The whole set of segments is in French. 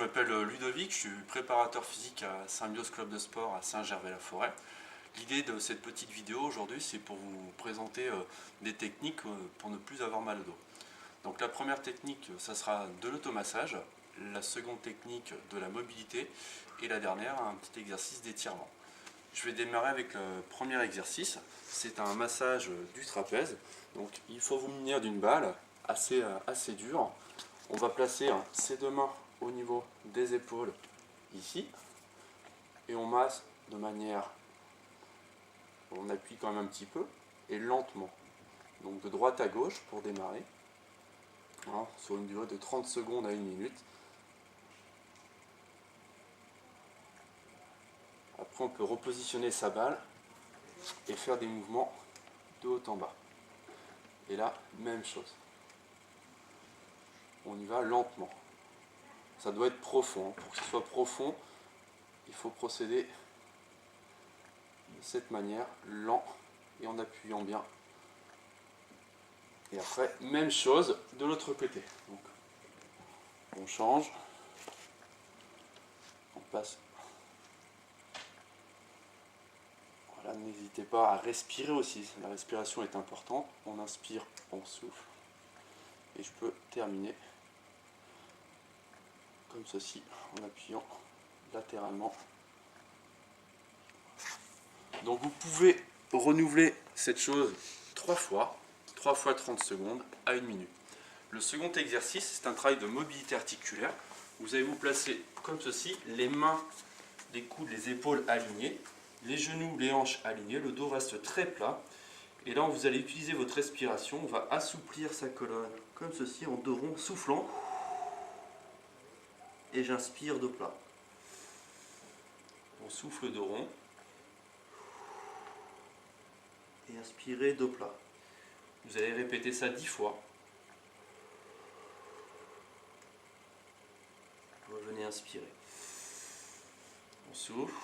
m'appelle Ludovic, je suis préparateur physique à Symbiose Club de Sport à Saint-Gervais-la-Forêt. L'idée de cette petite vidéo aujourd'hui, c'est pour vous présenter des techniques pour ne plus avoir mal au dos. Donc la première technique, ça sera de l'automassage, la seconde technique de la mobilité et la dernière, un petit exercice d'étirement. Je vais démarrer avec le premier exercice, c'est un massage du trapèze. Donc il faut vous munir d'une balle assez dure. On va placer ses deux mains au niveau des épaules ici et on masse de manière, on appuie quand même un petit peu et lentement, donc de droite à gauche pour démarrer, sur une durée de 30 secondes à 1 minute. Après on peut repositionner sa balle et faire des mouvements de haut en bas, et là même chose, on y va lentement. Ça doit être profond. Pour que ce soit profond, il faut procéder de cette manière, lent et en appuyant bien. Et après, même chose de l'autre côté. Donc, on change, on passe. Voilà, n'hésitez pas à respirer aussi, la respiration est importante. On inspire, on souffle. Et je peux terminer comme ceci, en appuyant latéralement. Donc vous pouvez renouveler cette chose 3 fois 30 secondes à 1 minute. Le second exercice, c'est un travail de mobilité articulaire. Vous allez vous placer comme ceci, les mains, les coudes, les épaules alignées, les genoux, les hanches alignées, le dos reste très plat. Et là, vous allez utiliser votre respiration, on va assouplir sa colonne comme ceci, en dos rond, soufflant. Et j'inspire dos plat. On souffle dos rond. Et inspirez dos plat. Vous allez répéter ça 10 fois. Revenez inspirer. On souffle.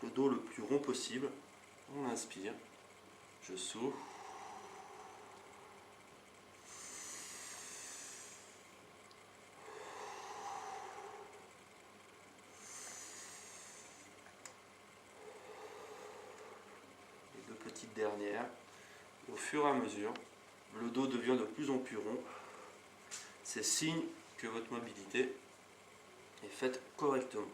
Le dos le plus rond possible. On inspire. Je souffle. Les deux petites dernières. Au fur et à mesure, le dos devient de plus en plus rond. C'est signe que votre mobilité est faite correctement.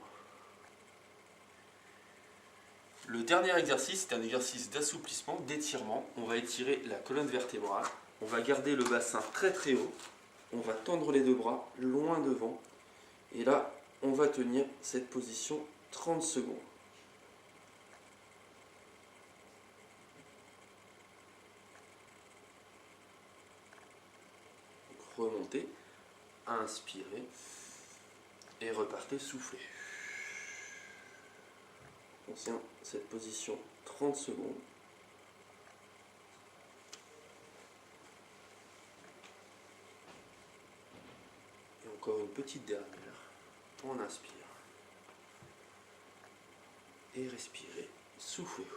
Le dernier exercice, c'est un exercice d'assouplissement, d'étirement. On va étirer la colonne vertébrale. On va garder le bassin très très haut. On va tendre les deux bras loin devant. Et là, on va tenir cette position 30 secondes. Remontez, inspirez et repartez souffler. On tient cette position 30 secondes. Et encore une petite dernière. On inspire. Et respirez. Soufflez.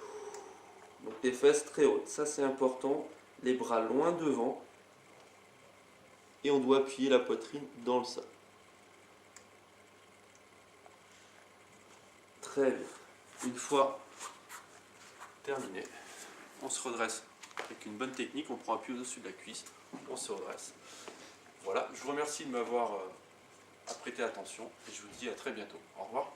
Donc les fesses très hautes. Ça c'est important. Les bras loin devant. Et on doit appuyer la poitrine dans le sol. Très bien. Une fois terminé, on se redresse avec une bonne technique, on prend appui au-dessus de la cuisse, on se redresse. Voilà, je vous remercie de m'avoir prêté attention et je vous dis à très bientôt. Au revoir.